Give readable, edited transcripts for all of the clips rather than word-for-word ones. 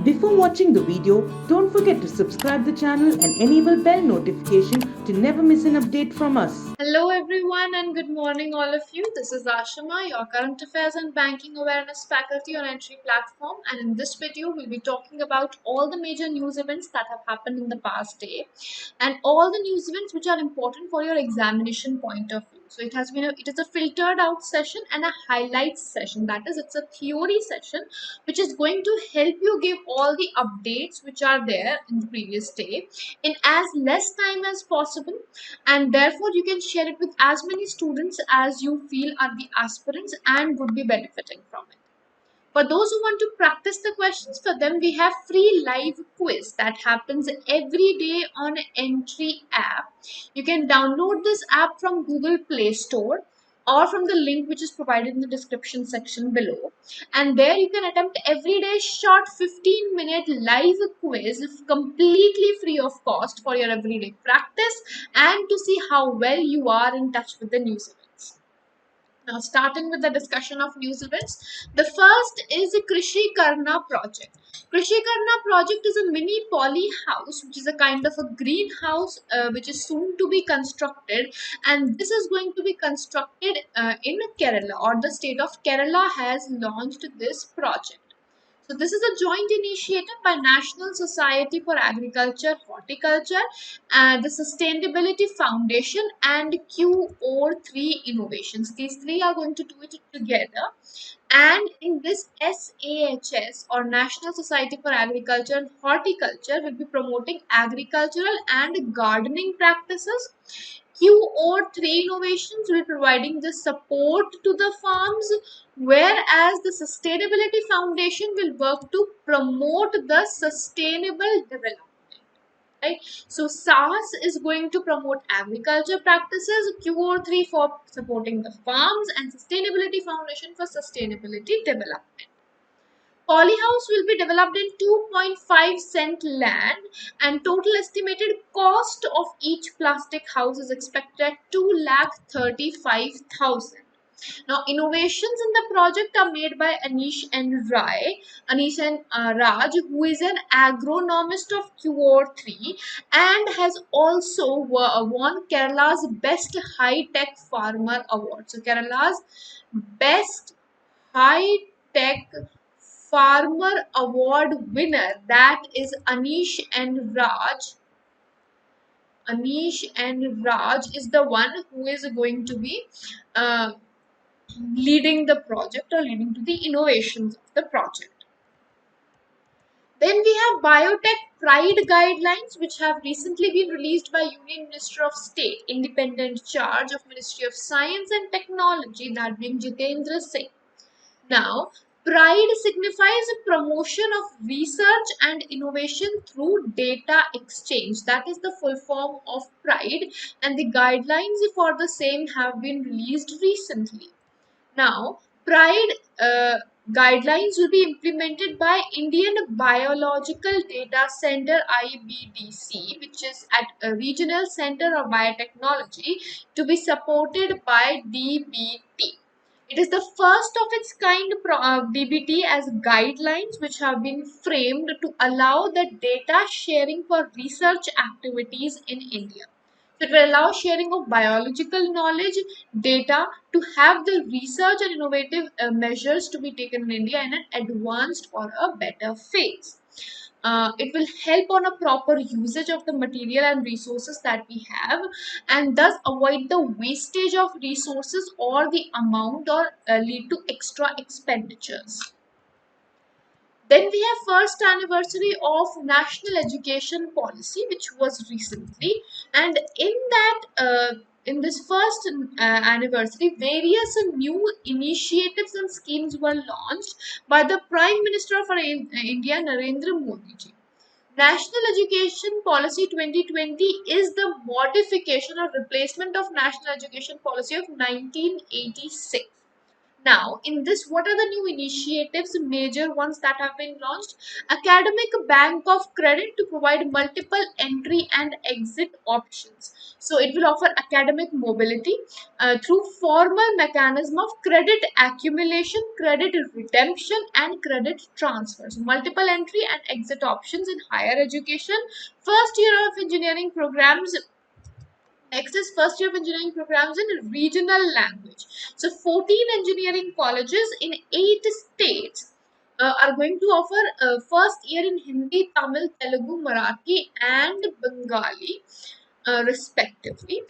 Before watching the video, don't forget to subscribe the channel and enable bell notification to never miss an update from us. Hello everyone and good morning all of you. This is Ashima, your current affairs and banking awareness faculty on Entri platform, and in this video we'll be talking about all the major news events that have happened in the past day and all the news events which are important for your examination point of view. So it is a filtered out session and a highlights session. That is, it's a theory session which is going to help you give all the updates which are there in the previous day in as less time as possible, and therefore you can share it with as many students as you feel are the aspirants and would be benefiting from it. For those who want to practice the questions, for them we have free live quiz that happens every day on Entri app. You can download this app from Google Play Store or from the link which is provided in the description section below, and there you can attempt everyday short 15-minute live quiz completely free of cost for your everyday practice and to see how well you are in touch with the news events. Now, starting with the discussion of news events, the first is the Krishi Karna project. Krishi Karna project is a mini poly house, which is a kind of a greenhouse which is soon to be constructed, and this is going to be constructed in Kerala, or the state of Kerala has launched this project. So this is a joint initiative by National Society for Agriculture, Horticulture, the Sustainability Foundation, and QO3 Innovations. These three are going to do it together. And in this SAHS, or National Society for Agriculture and Horticulture, will be promoting agricultural and gardening practices. QO3 Innovations will be providing the support to the farms, whereas the Sustainability Foundation will work to promote the sustainable development. Right? So SAS is going to promote agriculture practices, QO3 for supporting the farms, and Sustainability Foundation for sustainability development. Polyhouse will be developed in 2.5 cent land, and total estimated cost of each plastic house is expected at 2,35,000. Now, innovations in the project are made by Anish and Raj, who is an agronomist of QO3 and has also won Kerala's Best High Tech Farmer Award. So, Kerala's Best High Tech Farmer Award winner, that is Anish and Raj. Anish and Raj is the one who is going to be leading the project or leading to the innovations of the project. Then we have Biotech Pride guidelines, which have recently been released by Union Minister of State, independent charge of Ministry of Science and Technology, that being Jitendra Singh. Now, Pride signifies a promotion of research and innovation through data exchange. That is the full form of Pride, and the guidelines for the same have been released recently. Now, Pride guidelines will be implemented by Indian Biological Data Center IBDC, which is at a regional center of biotechnology, to be supported by DBT. It is the first of its kind DBT as guidelines which have been framed to allow the data sharing for research activities in India. So it will allow sharing of biological knowledge, data, to have the research and innovative measures to be taken in India in an advanced or a better phase. It will help on a proper usage of the material and resources that we have, and thus avoid the wastage of resources or the amount, or lead to extra expenditures. Then we have first anniversary of National Education Policy, which was recently, and in that in this first anniversary, various new initiatives and schemes were launched by the Prime Minister of India, Narendra Modi ji. National Education Policy 2020 is the modification or replacement of National Education Policy of 1986. Now, in this, what are the new initiatives, major ones that have been launched? Academic Bank of Credit to provide multiple entry and exit options. So, it will offer academic mobility through formal mechanism of credit accumulation, credit redemption, and credit transfers. Multiple entry and exit options in higher education. First year of engineering programs. Next is first year of engineering programs in regional language. So 14 engineering colleges in 8 states are going to offer first year in Hindi, Tamil, Telugu, Marathi and Bengali respectively.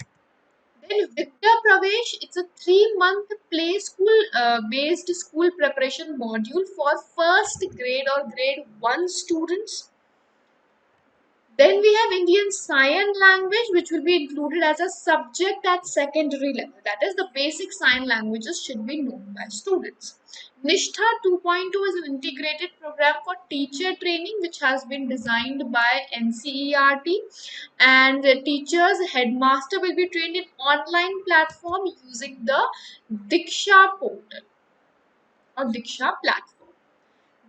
Then Vidya Pravesh, it's a 3-month play school based school preparation module for first grade or grade 1 students. Then we have Indian Sign Language, which will be included as a subject at secondary level. That is, the basic sign languages should be known by students. Nishtha 2.0 is an integrated program for teacher training, which has been designed by NCERT. And the teachers, headmaster will be trained in online platform using the Diksha portal or Diksha platform.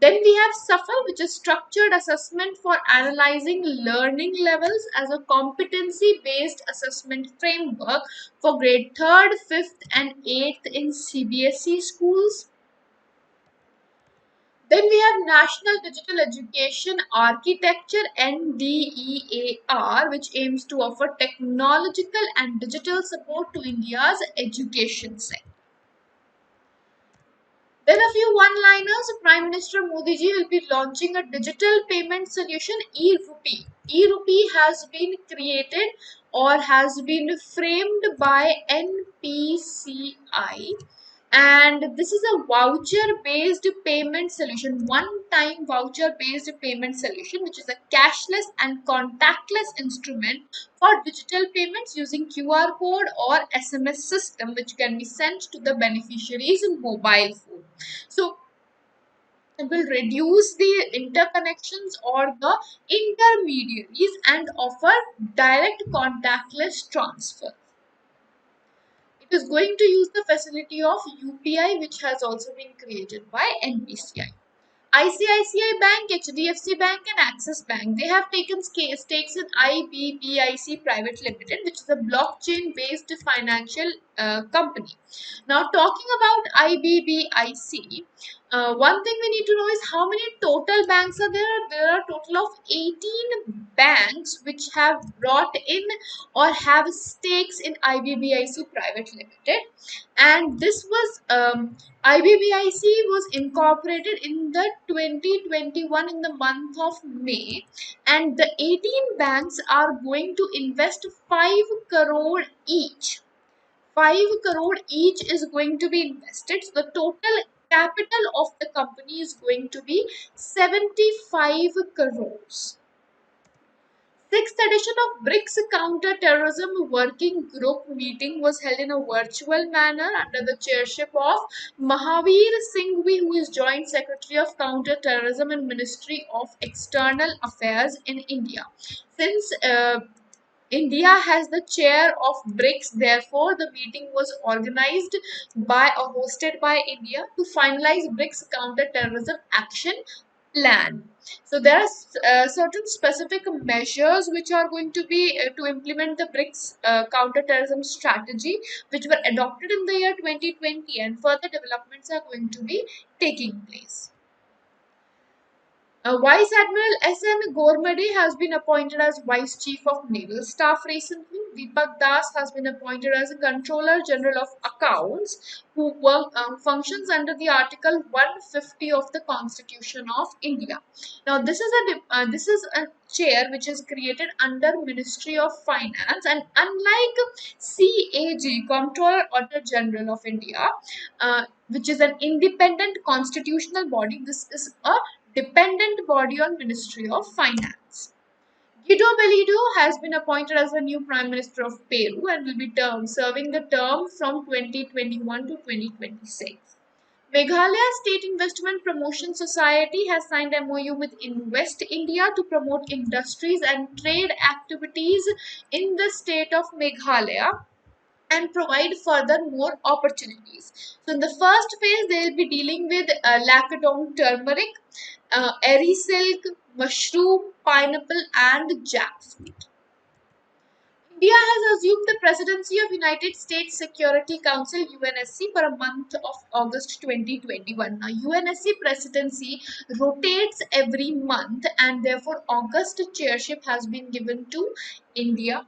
Then we have SAFL, which is structured assessment for analyzing learning levels as a competency-based assessment framework for grade 3rd, 5th and 8th in CBSE schools. Then we have National Digital Education Architecture NDEAR, which aims to offer technological and digital support to India's education sector. Then a few one-liners. Prime Minister Modi ji will be launching a digital payment solution, e-rupee. E-rupee has been created or has been framed by NPCI, and this is a voucher-based payment solution, one-time voucher-based payment solution, which is a cashless and contactless instrument for digital payments using QR code or SMS system, which can be sent to the beneficiary's mobile phone. So it will reduce the interconnections or the intermediaries and offer direct contactless transfer. It is going to use the facility of UPI, which has also been created by NPCI. ICICI Bank, HDFC Bank and Axis Bank, they have taken stakes in IBBIC Private Limited, which is a blockchain-based financial company. Now, talking about IBBIC, one thing we need to know is how many total banks are there. There are a total of 18 banks which have brought in or have stakes in IBBIC Private Limited, and this was IBBIC was incorporated in the 2021 in the month of May, and the 18 banks are going to invest 5 crore each. 5 crore each is going to be invested. So the total capital of the company is going to be 75 crores. Sixth edition of BRICS Counter-Terrorism Working Group meeting was held in a virtual manner under the chairship of Mahavir Singhvi, who is Joint Secretary of Counter-Terrorism and Ministry of External Affairs in India. Since India has the chair of BRICS, therefore the meeting was organized by or hosted by India to finalize BRICS counter-terrorism action plan. So there are certain specific measures which are going to be to implement the BRICS counter-terrorism strategy, which were adopted in the year 2020, and further developments are going to be taking place. Vice Admiral S.N. Gormade has been appointed as Vice Chief of Naval Staff recently. Deepak Das has been appointed as a Controller General of Accounts, who functions under the Article 150 of the Constitution of India. Now, this is a chair which is created under Ministry of Finance, and unlike CAG, Comptroller Auditor General of India, which is an independent constitutional body, this is a dependent body on Ministry of Finance. Guido Bellido has been appointed as the new Prime Minister of Peru and will be serving the term from 2021 to 2026. Meghalaya State Investment Promotion Society has signed MOU with Invest India to promote industries and trade activities in the state of Meghalaya. and provide further more opportunities. So in the first phase, they will be dealing with lactodon turmeric, airy silk, mushroom, pineapple, and jackfruit. India has assumed the presidency of United States Security Council UNSC for a month of August 2021. Now, UNSC presidency rotates every month, and therefore August chairship has been given to India.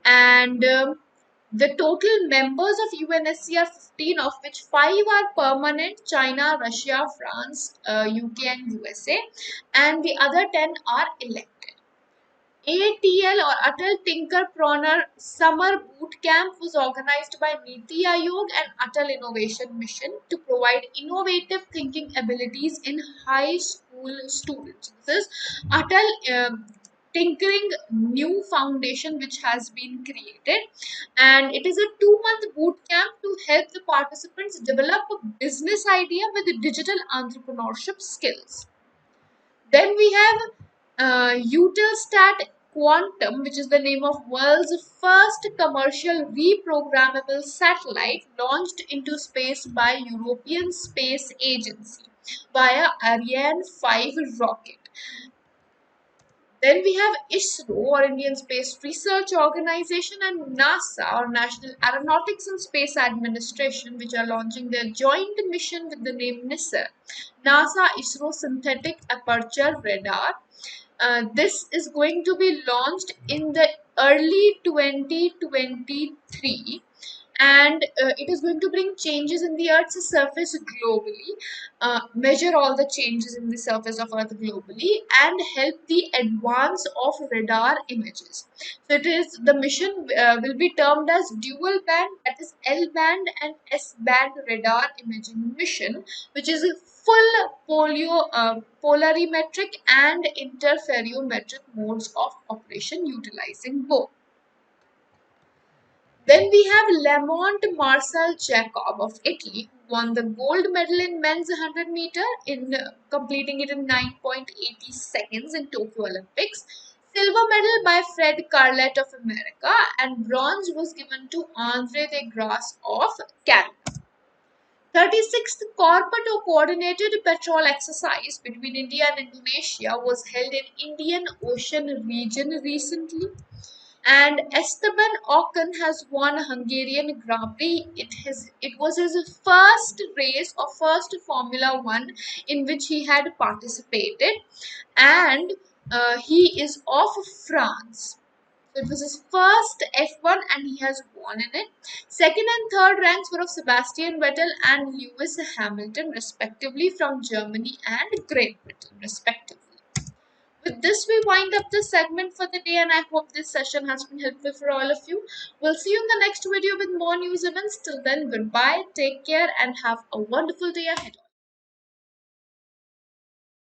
And the total members of UNSC are 15, of which 5 are permanent: China, Russia, France, UK, and USA, and the other 10 are elected. ATL or Atal Tinker Pranner Summer Boot Camp was organized by Niti Aayog and Atal Innovation Mission to provide innovative thinking abilities in high school students. This is Atal Tinkering New Foundation, which has been created, and it is a 2-month boot camp to help the participants develop a business idea with digital entrepreneurship skills. Then we have Utelstat Quantum, which is the name of world's first commercial reprogrammable satellite launched into space by European Space Agency via Ariane 5 rocket. Then we have ISRO, or Indian Space Research Organization, and NASA, or National Aeronautics and Space Administration, which are launching their joint mission with the name NISR, NASA ISRO Synthetic Aperture Radar. This is going to be launched in the early 2023, and it is going to bring changes in the Earth's surface globally, measure all the changes in the surface of Earth globally, and help the advance of radar images. So it is the mission will be termed as dual band, that is L band and S band radar imaging mission, which is a full polarimetric and interferometric modes of operation utilizing both. Then we have Lamont Marcel Jacob of Italy, who won the gold medal in men's 100 meter in completing it in 9.80 seconds in Tokyo Olympics. Silver medal by Fred Carlett of America, and bronze was given to Andre de Grasse of Canada. 36th Corpato Coordinated Patrol Exercise between India and Indonesia was held in Indian Ocean region recently. And Esteban Ocon has won a Hungarian Grand Prix. It was his first race or first Formula One in which he had participated, and he is of France. So it was his first F1 and he has won in it. Second and third ranks were of Sebastian Vettel and Lewis Hamilton, respectively, from Germany and Great Britain, respectively. With this, we wind up this segment for the day, and I hope this session has been helpful for all of you. We'll see you in the next video with more news events. Till then, goodbye, take care, and have a wonderful day ahead.